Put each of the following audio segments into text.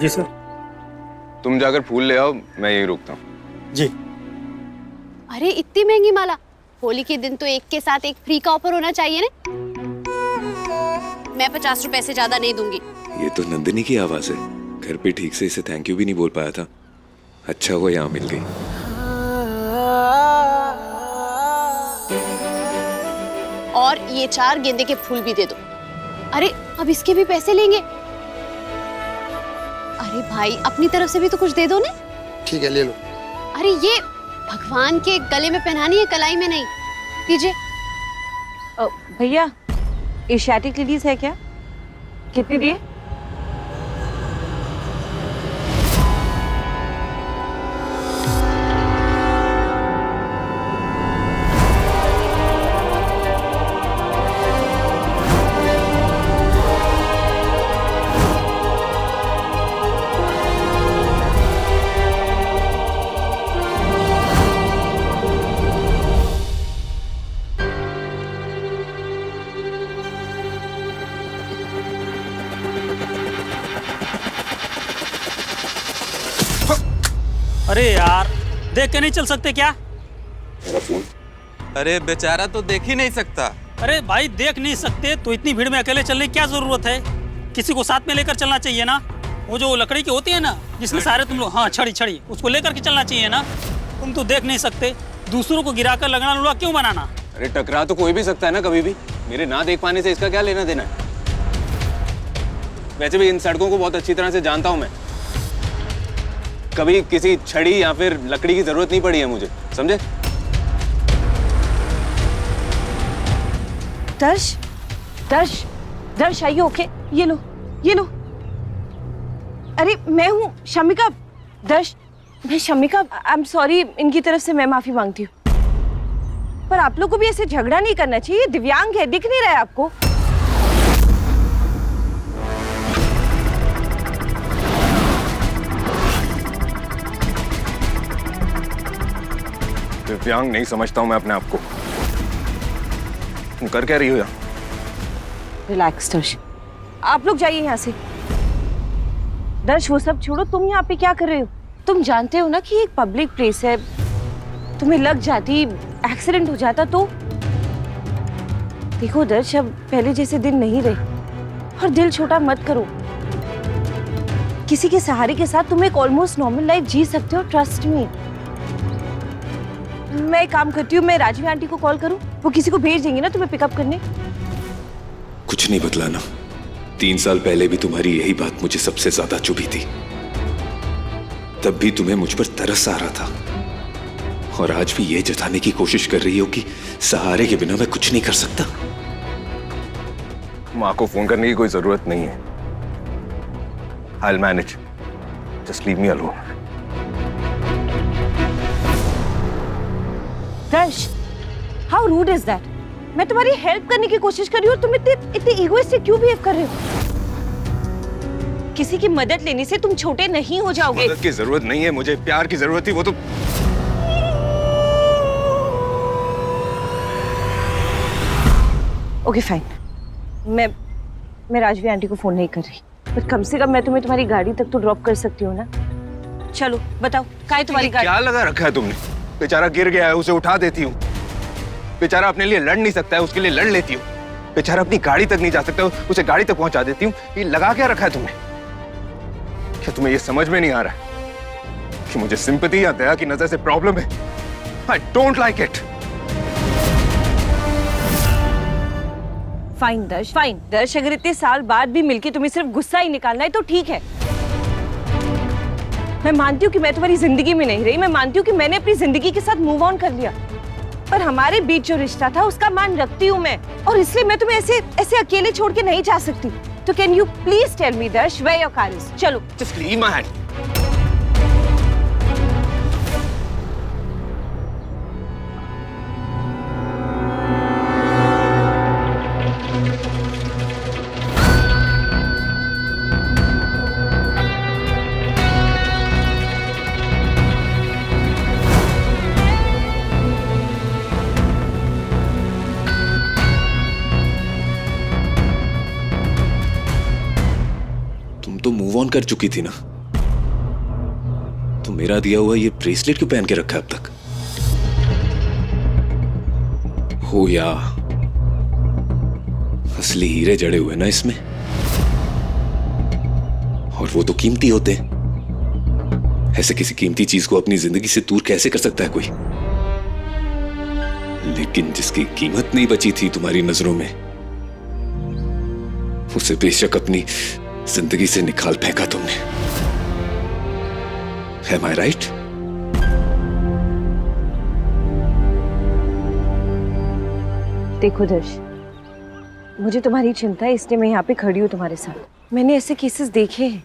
जी sir. तुम जाकर फूल ले आओ, मैं यहीं रुकता हूँ। जी। अरे इतनी महंगी माला, होली के दिन तो एक के साथ एक फ्री का ऑफर होना चाहिए ना। मैं 50 रुपए से ज्यादा नहीं दूंगी। ये तो नंदिनी की आवाज है। घर पे ठीक से इसे थैंक यू भी नहीं बोल पाया था। अच्छा हुआ यहाँ मिल गई। और ये 4 गेंदे के फूल भी दे दो। अरे अब इसके भी पैसे लेंगे? अरे भाई अपनी तरफ से भी तो कुछ दे दो ना। ठीक है ले लो। अरे ये भगवान के गले में पहनानी है, कलाई में नहीं। दीजिए। भैया एशियाटिक लेडीज है क्या? कितने दिए? अरे यार, देख के नहीं चल सकते क्या? मेरा फोन। अरे बेचारा तो देख ही नहीं सकता। अरे भाई देख नहीं सकते तो इतनी भीड़ में अकेले चलने की क्या जरूरत है? किसी को साथ में लेकर चलना चाहिए ना। वो जो लकड़ी की होती है ना, जिसमें सारे तुम लोग, हाँ छड़ी, उसको लेकर के चलना चाहिए ना। तुम तो देख नहीं सकते, दूसरों को गिराकर लगना लुड़ा क्यों बनाना? अरे टकरा तो कोई भी सकता है ना कभी भी। मेरे ना देख पाने से इसका क्या लेना देना है? वैसे भी इन सड़कों को बहुत अच्छी तरह से जानता हूं मैं। कभी किसी छड़ी या फिर लकड़ी की जरूरत नहीं पड़ी है मुझे, समझे? दर्श, दर्श, दर्श आइए। ओके, ये लो, ये लो। अरे मैं हूँ शमिका। दर्श, मैं शमिका। आई एम सॉरी, इनकी तरफ से मैं माफी मांगती हूँ। पर आप लोग को भी ऐसे झगड़ा नहीं करना चाहिए। दिव्यांग है, दिख नहीं रहा है आपको? दिव्यांग नहीं समझता हूं मैं अपने आप को। तुम कर क्या रही हो यहाँ? रिलैक्स दर्श, आप लोग जाइए यहाँ से। दर्श वो सब छोड़ो, तुम यहाँ पे क्या कर रहे हो? तुम जानते हो ना कि ये एक पब्लिक प्लेस है। तुम्हें लग जाती, एक्सीडेंट हो जाता तो? देखो दर्श, अब पहले जैसे दिन नहीं रहे और दिल छोटा मत करो। किसी के सहारे के साथ तुम एक ऑलमोस्ट नॉर्मल लाइफ जी सकते हो, ट्रस्ट मी। मैं एक काम करती हूँ, मैं राजवी आंटी को कॉल करूँ? वो किसी को भेज देंगी ना तुम्हें पिकअप करने। कुछ नहीं बदला ना। 3 साल पहले भी तुम्हारी यही बात मुझे सबसे ज्यादा चुभी थी। तब भी तुम्हें मुझ पर तरस आ रहा था, और आज भी ये जताने की कोशिश कर रही हो कि सहारे के बिना मैं कुछ नहीं कर सकता। माँ को फोन करने की कोई जरूरत नहीं है। I'll manage. Just leave me alone. दर्श, हाउ रूड इज दैट? मैं तुम्हारी हेल्प करने की कोशिश कर रही हूँ, तुम इतने इगोइस्टिक क्यों बिहेव कर रहे हो? किसी की मदद लेने से तुम छोटे नहीं हो जाओगे। मदद की जरूरत नहीं है मुझे, प्यार की जरूरत थी। वो तो ओके फाइन, मैं राजवी आंटी को फोन नहीं कर रही, पर कम से कम मैं तुम्हें तुम्हारी गाड़ी तक तो ड्रॉप कर सकती हूँ ना। चलो बताओ, कहाँ है तुम्हारी गाड़ी? क्या लगा रखा है तुमने? बेचारा गिर गया है, उसे उठा देती हूँ। बेचारा अपने लिए लड़ नहीं सकता है, उसके लिए लड़ लेती हूँ। बेचारा अपनी गाड़ी तक नहीं जा सकता, उसे गाड़ी तक पहुंचा देती हूँ। ये लगा क्या रखा है तुमने? क्या तुम्हें ये समझ में नहीं आ रहा है कि मुझे सिंपैथी या दया की नजर से प्रॉब्लम है? I don't like it. Fine दर्श, फाइन दर्श, अगर इतने साल बाद भी मिलके तुम्हें सिर्फ गुस्सा ही निकालना है तो ठीक है। मैं मानती हूँ कि मैं तुम्हारी जिंदगी में नहीं रही, मैं मानती हूँ कि मैंने अपनी जिंदगी के साथ मूव ऑन कर लिया, पर हमारे बीच जो रिश्ता था उसका मान रखती हूँ मैं, और इसलिए मैं तुम्हें ऐसे अकेले छोड़ के नहीं जा सकती। तो can you please tell me Darsh, where your car is? चलो जस्ट लीव माय हैंड। तुम तो मूव ऑन कर चुकी थी ना। मेरा दिया हुआ ये ब्रेसलेट क्यों पहन के रखा है अब तक? हो या असली हीरे जड़े हुए ना इसमें, और वो तो कीमती होते हैं। ऐसे किसी कीमती चीज को अपनी जिंदगी से दूर कैसे कर सकता है कोई? लेकिन जिसकी कीमत नहीं बची थी तुम्हारी नजरों में, उसे बेशक अपनी जिंदगी से निकाल फेंका तुमने। Am I right? देखो दर्श, मुझे तुम्हारी चिंता है, इसलिए मैं यहाँ पे खड़ी हूँ तुम्हारे साथ। मैंने ऐसे केसेस देखे हैं।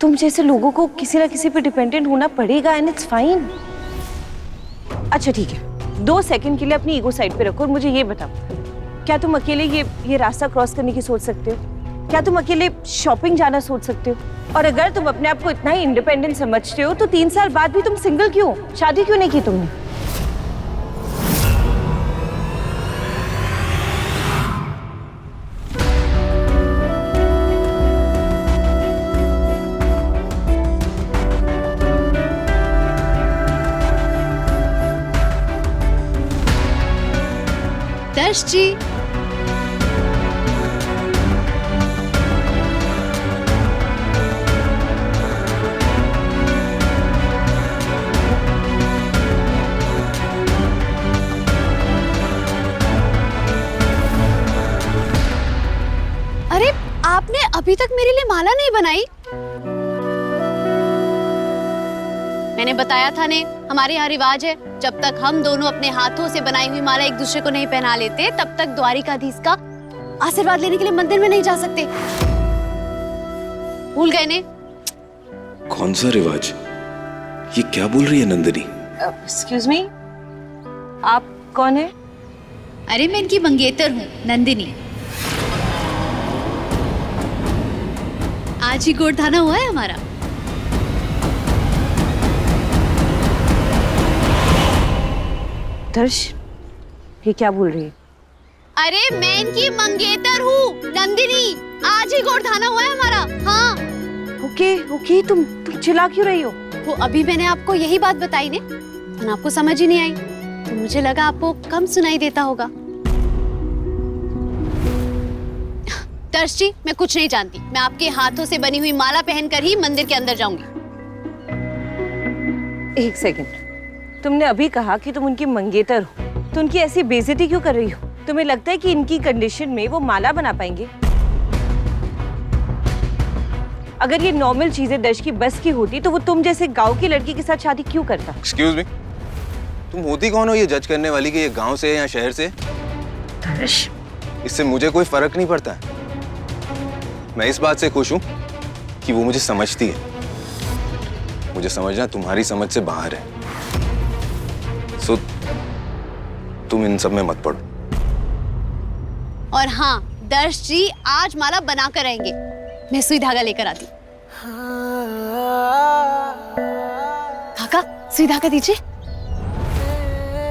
तुम जैसे लोगों को किसी ना किसी पे डिपेंडेंट होना पड़ेगा, एंड इट्स फाइन। अच्छा ठीक है, 2 सेकंड के लिए अपनी ईगो साइड पे रखो और मुझे ये बताओ, क्या तुम अकेले ये रास्ता क्रॉस करने की सोच सकते हो? क्या तुम अकेले शॉपिंग जाना सोच सकते हो? और अगर तुम अपने आप को इतना ही इंडिपेंडेंट समझते हो तो 3 साल बाद भी तुम सिंगल क्यों? शादी क्यों नहीं की तुमने? दर्श जी, अरे आपने अभी तक मेरे लिए माला नहीं बनाई? मैंने बताया था ने, हमारे यहाँ रिवाज है, जब तक हम दोनों अपने हाथों से बनाई हुई माला एक दूसरे को नहीं पहना लेते, तब तक द्वारिकाधीश का आशीर्वाद लेने के लिए मंदिर में नहीं जा सकते। भूल गए ने? कौन सा रिवाज? ये क्या बोल रही है नंदिनी? एक्सक्यूज मी, आप कौन है? अरे मैं इनकी मंगेतर हूँ, नंदिनी। आज ही गोठाना हुआ है हमारा। दर्श, ये क्या बोल रही है? अरे मैं इनकी मंगेतर हूँ, नंदिनी। आज ही गोठाना हुआ है हमारा। हाँ। ओके ओके, तुम चिल्ला क्यों रही हो? वो अभी मैंने आपको यही बात बताई ने, तो आपको समझ ही नहीं आई, तो मुझे लगा आपको कम सुनाई देता होगा। दर्श जी, मैं कुछ नहीं जानती। मैं आपके हाथों से बनी हुई माला पहनकर ही मंदिर के अंदर जाऊंगी। 1 सेकंड, तुमने अभी कहा कि तुम उनकी मंगेतर हो, तो उनकी ऐसी बेइज्जती क्यों कर रही हो? तुम्हें लगता है कि इनकी कंडीशन में वो माला बना पाएंगे? अगर ये नॉर्मल चीजें दर्श की बस की होती तो वो तुम जैसे गांव की लड़की के साथ शादी क्यों करता? एक्सक्यूज मी, तुम होती कौन हो ये जज करने वाली कि ये गांव से है या शहर से? दर्श, इससे मुझे कोई फर्क नहीं पड़ता है। मैं इस बात से खुश हूं कि वो मुझे समझती है। मुझे समझना तुम्हारी समझ से बाहर है। सो तुम इन सब में मत पड़ो। और हाँ दर्श जी, आज माला बना कर रहेंगे। मैं सुई धागा लेकर आती। काका, सुई धागा दीजिए।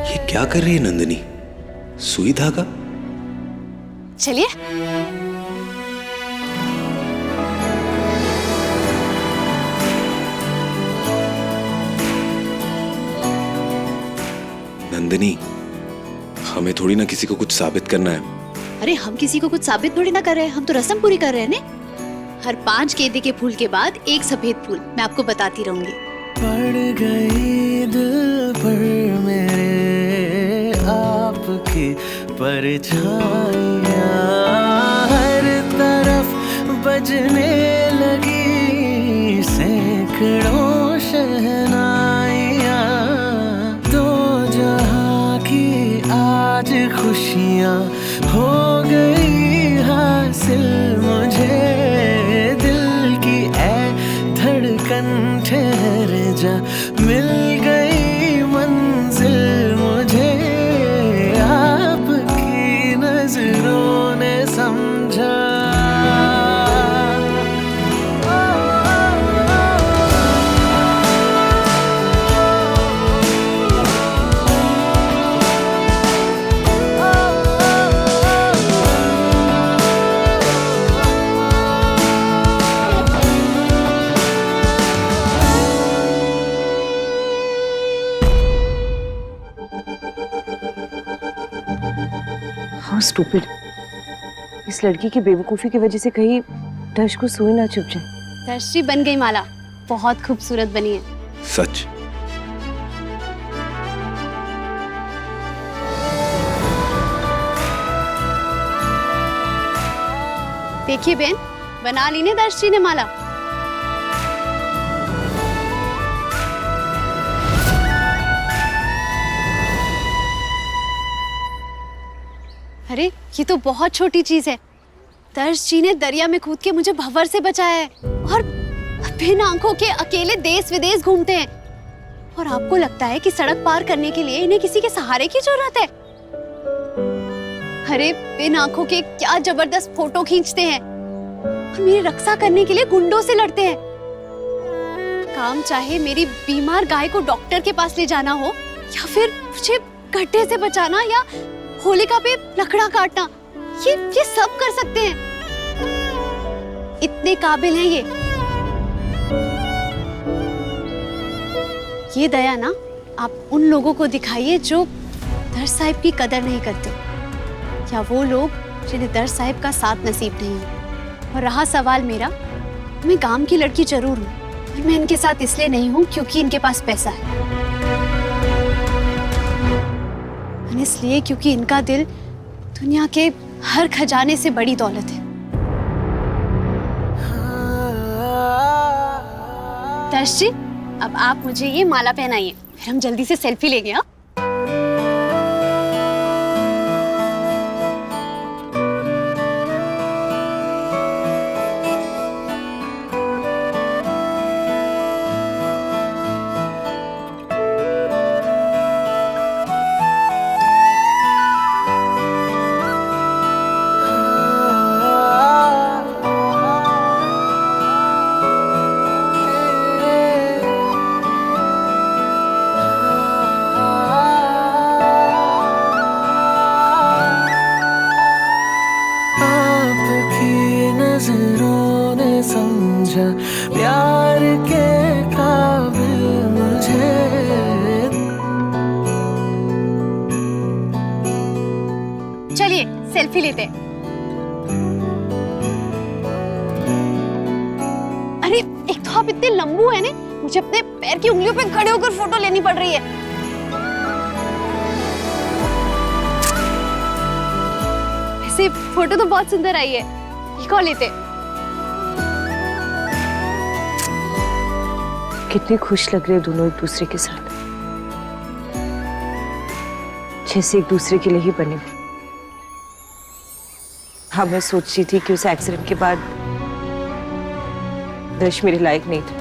ये क्या कर रही है नंदिनी? सुई धागा? चलिए। नंदिनी, हमें थोड़ी ना किसी को कुछ साबित करना है। अरे हम किसी को कुछ साबित थोड़ी ना कर रहे हैं, हम तो रस्म पूरी कर रहे हैं ने। हर 5 गेंदे के फूल के बाद एक सफेद फूल, मैं आपको बताती रहूंगी। पड़ गई दिल पर मेरे आपकी परछाइयाँ, हर तरफ बजने लगी सैकड़ों शहनाइयाँ। दो जहाँ की आज खुशियाँ हो गई हासिल मुझे, दिल की ऐ धड़कन ठहर जा, मिल गई मंजिल मुझे, आपकी नजरों ने समझा। How stupid. इस लड़की की बेवकूफी की वजह से कहीं दर्श को सुई ना चुभ जाए। दर्शी बन गई माला, बहुत खूबसूरत बनी है। सच? देखिए बहन, बना ली ने दर्शी ने माला। अरे ये तो बहुत छोटी चीज है। दर्श जी ने दरिया में कूद के मुझे भंवर से बचाया है और बिन आंखों के अकेले देश विदेश घूमते हैं। और आपको लगता है कि सड़क पार करने के लिए इन्हें किसी के सहारे की जरूरत है? अरे बिन आंखों के क्या जबरदस्त फोटो खींचते हैं और मेरी रक्षा करने के लिए गुंडों से लड़ते हैं। काम चाहे मेरी बीमार गाय को डॉक्टर के पास ले जाना हो या फिर मुझे गड्ढे से बचाना या होलिका पे लकड़ा काटना, ये सब कर सकते हैं। इतने काबिल हैं ये दया ना आप उन लोगों को दिखाइए जो दर्श साहिब की कदर नहीं करते, या वो लोग जिन्हें दर्श साहिब का साथ नसीब नहीं है। और रहा सवाल मेरा, मैं गांव की लड़की जरूर हूँ, पर मैं इनके साथ इसलिए नहीं हूँ क्योंकि इनके पास पैसा है, इसलिए क्योंकि इनका दिल दुनिया के हर खजाने से बड़ी दौलत है। दर्श जी, अब आप मुझे ये माला पहनाइए, फिर हम जल्दी से सेल्फी लेंगे। हाँ, नजरों ने समझा प्यार के काबिल मुझे। चलिए सेल्फी लेते हैं। अरे एक तो आप इतने लंबू है ने, मुझे अपने पैर की उंगलियों पे खड़े होकर फोटो लेनी पड़ रही है। वैसे फोटो तो बहुत सुंदर आई है, ये कौन लेते? कितने खुश लग रहे हैं दोनों एक दूसरे के साथ, जैसे एक दूसरे के लिए ही बने। हाँ, मैं सोच रही थी कि उस एक्सीडेंट के बाद दर्श मेरे लायक नहीं था।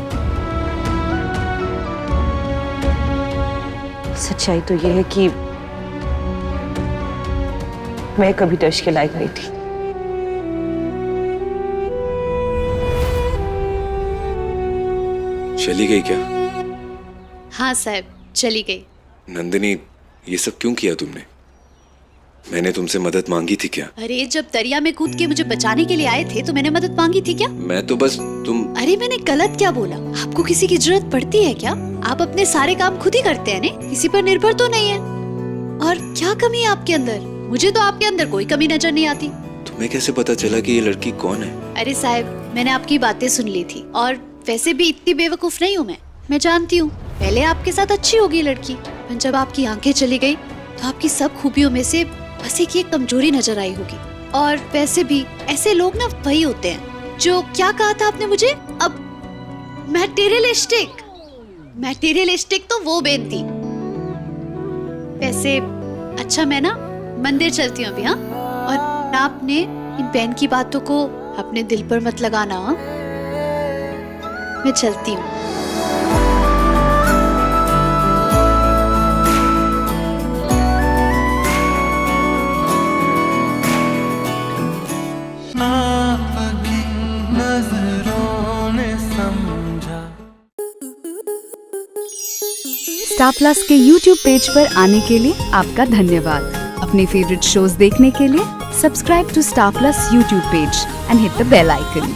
सच्चाई तो यह है कि मैं कभी दर्श के लायक नहीं थी। चली गई क्या? हाँ साहब, चली गई। नंदिनी, ये सब क्यों किया तुमने? मैंने तुमसे मदद मांगी थी क्या? अरे जब दरिया में कूद के मुझे बचाने के लिए आए थे तो मैंने मदद मांगी थी क्या? मैं तो बस अरे मैंने गलत क्या बोला? आपको किसी की जरूरत पड़ती है क्या? आप अपने सारे काम खुद ही करते हैं ने, किसी पर निर्भर तो नहीं है। और क्या कमी है आपके अंदर? मुझे तो आपके अंदर कोई कमी नजर नहीं आती। तुम्हें कैसे पता चला कि ये लड़की कौन है? अरे साहब, मैंने आपकी बातें सुन ली थी और वैसे भी इतनी बेवकूफ नहीं हूँ मैं जानती हूँ पहले आपके साथ अच्छी होगी लड़की, पर जब आपकी आंखें चली गई तो आपकी सब खूबियों में से बस एक कमजोरी नजर आई होगी। और वैसे भी ऐसे लोग ना वही होते हैं जो, क्या कहा था आपने मुझे अब? मैटेरियलिस्टिक तो वो बेन थी। वैसे अच्छा, मैं ना मंदिर चलती हूँ अभी। हाँ, और आपने इन बहन की बातों को अपने दिल पर मत लगाना। हाँ, मैं चलती हूँ। आपकी नजरों ने समझा। स्टार प्लस के YouTube पेज पर आने के लिए आपका धन्यवाद। अपने फेवरेट शोज देखने के लिए subscribe to Star Plus YouTube page and hit the bell icon.